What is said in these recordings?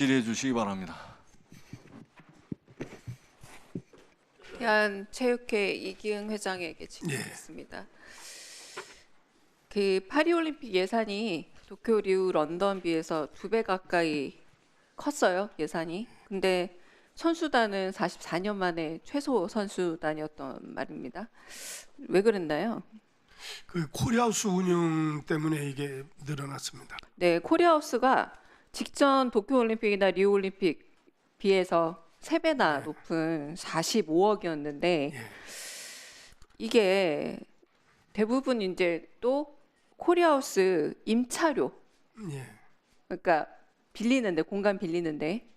질의해 주시기 바랍니다. 대한체육회 이기흥 회장에게 질문했습니다. 그 파리올림픽 예산이 도쿄, 리우, 런던 비해서 2배 가까이 컸어요, 예산이. 근데 선수단은 44년 만에 최소 선수단이었던 말입니다. 왜 그랬나요? 그 코리아우스 운영 때문에 이게 늘어났습니다. 네, 코리아하우스가 직전 도쿄올림픽이나 리우올림픽 비해서 3배나 높은 45억이었는데 예. 이게 대부분 이제 또 코리아하우스 임차료, 예. 그러니까 빌리는데, 공간 빌리는데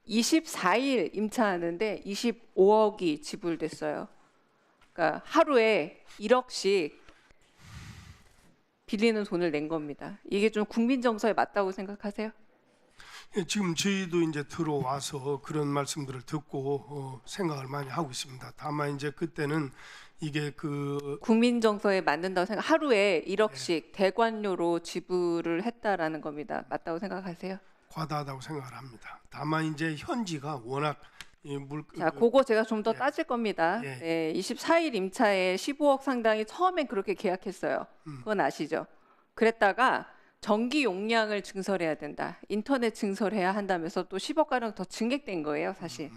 24일 임차하는데 25억이 지불됐어요. 그러니까 하루에 1억씩 빌리는 돈을 낸 겁니다. 이게 좀 국민 정서에 맞다고 생각하세요? 예, 지금 저희도 이제 들어와서 그런 말씀들을 듣고 생각을 많이 하고 있습니다. 다만 이제 그때는 이게 그 국민 정서에 맞는다고 생각. 하루에 1억씩 대관료로 지불을 했다라는 겁니다. 맞다고 생각하세요? 과다하다고 생각을 합니다. 다만 이제 현지가 워낙 자, 그거 제가 좀 더 예. 따질 겁니다. 예. 네, 24일 임차에 15억 상당이 처음엔 그렇게 계약했어요. 그건 아시죠? 그랬다가 전기 용량을 증설해야 된다. 인터넷 증설해야 한다면서 또 10억 가량 더 증액된 거예요, 사실.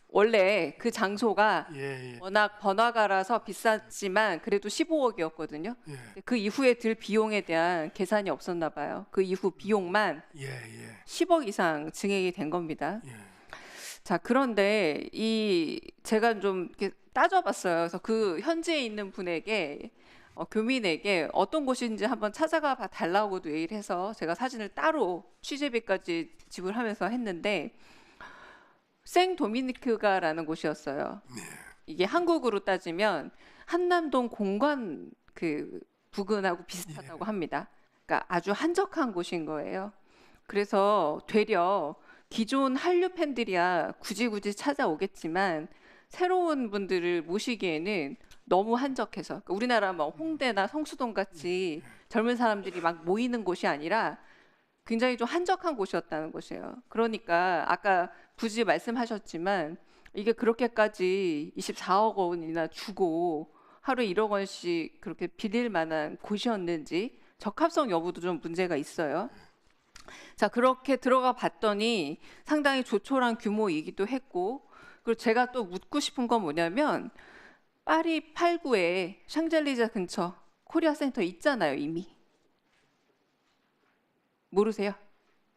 원래 그 장소가 예, 예, 워낙 번화가라서 비쌌지만 그래도 15억이었거든요. 예, 그 이후에 들 비용에 대한 계산이 없었나 봐요. 그 이후 비용만 예, 예, 10억 이상 증액이 된 겁니다. 예. 자, 그런데 제가 좀 이렇게 따져봤어요. 그래서 그 현지에 있는 분에게 교민에게 어떤 곳인지 한번 찾아가 봐 달라고도 얘기를 해서 제가 사진을 따로 취재비까지 지불하면서 했는데 생 도미니크가라는 곳이었어요. 이게 한국으로 따지면 한남동 공관 그 부근하고 비슷하다고 합니다. 그러니까 아주 한적한 곳인 거예요. 그래서 되려 기존 한류 팬들이야 굳이 찾아오겠지만 새로운 분들을 모시기에는 너무 한적해서, 그러니까 우리나라 뭐 홍대나 성수동 같이 젊은 사람들이 막 모이는 곳이 아니라 굉장히 좀 한적한 곳이었다는 것이에요. 그러니까 아까 굳이 말씀하셨지만 이게 그렇게까지 24억 원이나 주고 하루에 1억 원씩 그렇게 빌릴 만한 곳이었는지 적합성 여부도 좀 문제가 있어요. 자, 그렇게 들어가 봤더니 상당히 조촐한 규모이기도 했고, 그리고 제가 또 묻고 싶은 건 뭐냐면 파리 8구에 샹젤리제 근처 코리아 센터 있잖아요, 이미. 모르세요?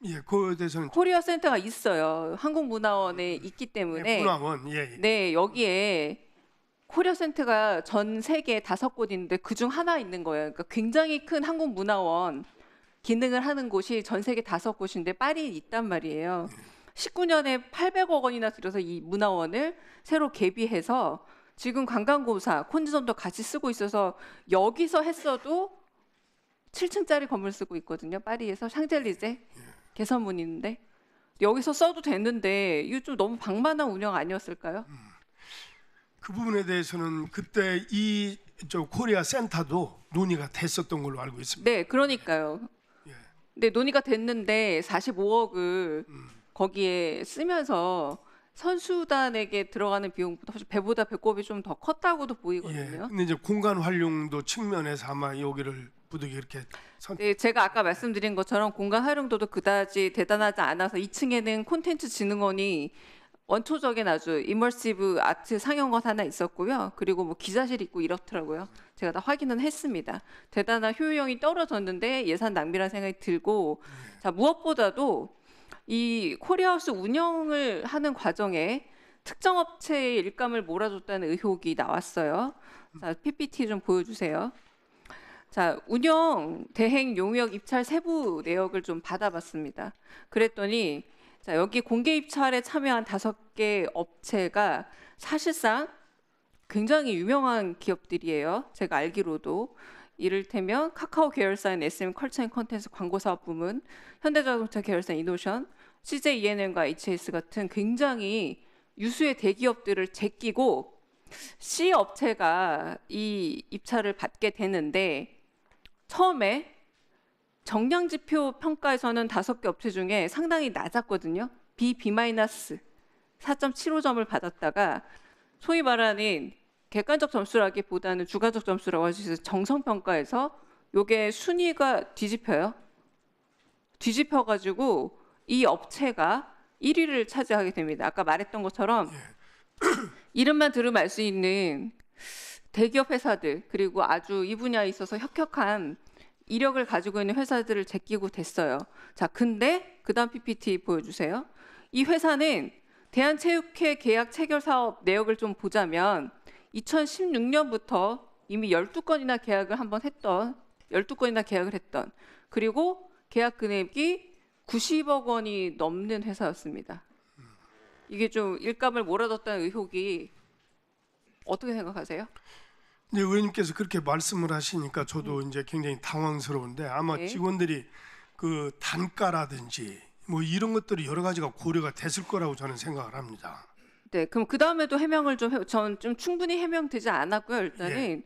예, 그거에 대해서는 코리아 센터가 있어요. 한국문화원에 있기 때문에. 문화원, 예, 예. 네, 여기에 코리아 센터가 전 세계에 5곳 있는데 그중 하나 있는 거예요. 그러니까 굉장히 큰 한국문화원 기능을 하는 곳이 전 세계 5곳인데 파리에 있단 말이에요. 19년에 800억 원이나 들여서 이 문화원을 새로 개비해서 지금 관광공사 콘지점도 같이 쓰고 있어서 여기서 했어도 7층짜리 건물 쓰고 있거든요. 파리에서 샹젤리제 개선문 있는데 여기서 써도 되는데 이거 좀 너무 방만한 운영 아니었을까요? 그 부분에 대해서는 그때 저 코리아 센터도 논의가 됐었던 걸로 알고 있습니다. 네, 그러니까요. 예. 네, 논의가 됐는데 45억을 거기에 쓰면서 선수단에게 들어가는 비용보다 훨씬 배보다 배꼽이 좀 더 컸다고도 예. 보이거든요. 근데 이제 공간 활용도 측면에서 아마 여기를 부득이 이렇게 네, 제가 아까 말씀드린 것처럼 공간 활용도도 그다지 대단하지 않아서 2층에는 콘텐츠 진흥원이 원초적인 아주 이머시브 아트 상영관 하나 있었고요. 그리고 뭐 기자실 있고 이렇더라고요. 제가 다 확인은 했습니다. 대단한 효용이 떨어졌는데 예산 낭비라는 생각이 들고, 자, 무엇보다도 이 코리아하우스 운영을 하는 과정에 특정 업체의 일감을 몰아줬다는 의혹이 나왔어요. 자, PPT 좀 보여주세요. 자, 운영, 대행, 용역, 입찰 세부 내역을 좀 받아봤습니다. 그랬더니 자, 여기 공개 입찰에 참여한 5개 업체가 사실상 굉장히 유명한 기업들이에요. 제가 알기로도. 이를테면 카카오 계열사인 SM 컬처 앤 컨텐츠 광고사업 부문, 현대자동차 계열사인 이노션, CJ ENM과 HS 같은 굉장히 유수의 대기업들을 제끼고 C 업체가 이 입찰을 받게 되는데 처음에 정량 지표 평가에서는 5개 업체 중에 상당히 낮았거든요. B 4.75점을 받았다가 소위 말하는 객관적 점수라기보다는 주관적 점수라고 할 수 있어서 정성 평가에서 요게 순위가 뒤집혀요. 뒤집혀가지고 이 업체가 1위를 차지하게 됩니다. 아까 말했던 것처럼 이름만 들으면 알 수 있는 대기업 회사들 그리고 아주 이 분야에 있어서 혁혁한 이력을 가지고 있는 회사들을 제끼고 됐어요. 자, 근데 그다음 PPT 보여주세요. 이 회사는 대한체육회 계약 체결 사업 내역을 좀 보자면 2016년부터 이미 12건이나 계약을 한번 했던 12건이나 계약을 했던 그리고 계약 금액이 90억 원이 넘는 회사였습니다. 이게 좀 일감을 몰아줬다는 의혹이 어떻게 생각하세요? 네, 의원님께서 그렇게 말씀을 하시니까 저도 이제 굉장히 당황스러운데 아마 네. 직원들이 그 단가라든지 뭐 이런 것들이 여러 가지가 고려가 됐을 거라고 저는 생각을 합니다. 네, 그럼 그 다음에도 해명을 전 좀 충분히 해명되지 않았고요. 일단은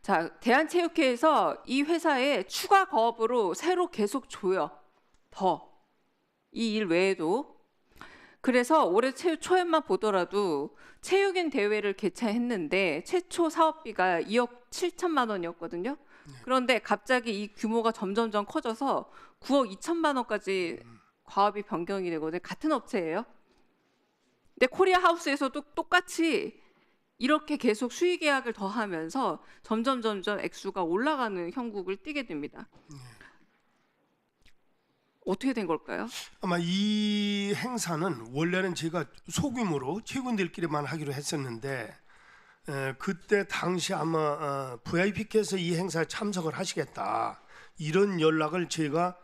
자 대한체육회에서 이 회사에 추가 거업으로 새로 계속 줘요. 더 이 일 외에도 그래서 올해 초에만 보더라도 체육인 대회를 개최했는데 최초 사업비가 2억 7천만 원이었거든요. 그런데 갑자기 이 규모가 점점점 커져서 9억 2천만 원까지 과업이 변경이 되거든요. 같은 업체예요. 근데 코리아 하우스에서도 똑같이 이렇게 계속 수의 계약을 더하면서 점점 액수가 올라가는 형국을 띠게 됩니다. 어떻게 된 걸까요? 아마 이 행사는 원래는 제가 소규모로 체육인들끼리만 하기로 했었는데 그때 당시 아마 VIP께서 이 행사에 참석을 하시겠다 이런 연락을 제가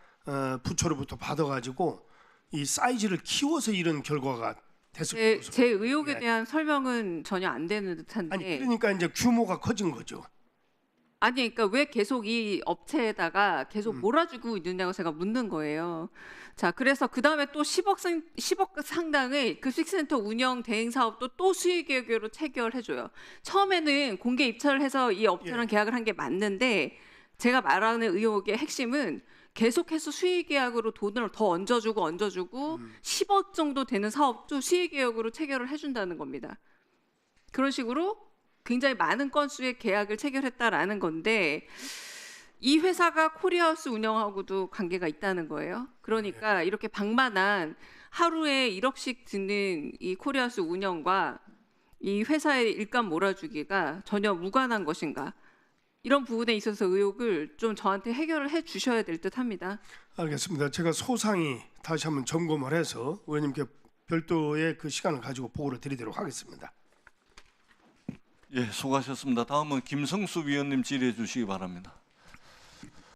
부처로부터 받아가지고 이 사이즈를 키워서 이런 결과가 됐을 것으로. 제 의혹에 대한 설명은 전혀 안 되는 듯한데. 아니 그러니까 이제 규모가 커진 거죠. 아니 그러니까 왜 계속 이 업체에다가 계속 몰아주고 있느냐고 제가 묻는 거예요. 자, 그래서 그 다음에 또 10억 상당의 급식센터 운영 대행 사업도 또 수의계획으로 체결해줘요. 처음에는 공개 입찰을 해서 이 업체랑 계약을 한 게 맞는데 제가 말하는 의혹의 핵심은 계속해서 수의계약으로 돈을 더 얹어주고 10억 정도 되는 사업도 수의계약으로 체결을 해준다는 겁니다. 그런 식으로 굉장히 많은 건수의 계약을 체결했다라는 건데 이 회사가 코리아하우스 운영하고도 관계가 있다는 거예요. 그러니까 이렇게 방만한 하루에 1억씩 드는 이 코리아하우스 운영과 이 회사의 일감 몰아주기가 전혀 무관한 것인가? 이런 부분에 있어서 의혹을 좀 저한테 해결을 해 주셔야 될 듯합니다. 알겠습니다. 제가 소상히 다시 한번 점검을 해서 의원님께 별도의 그 시간을 가지고 보고를 드리도록 하겠습니다. 예, 수고하셨습니다. 다음은 김성수 위원님 질의해 주시기 바랍니다.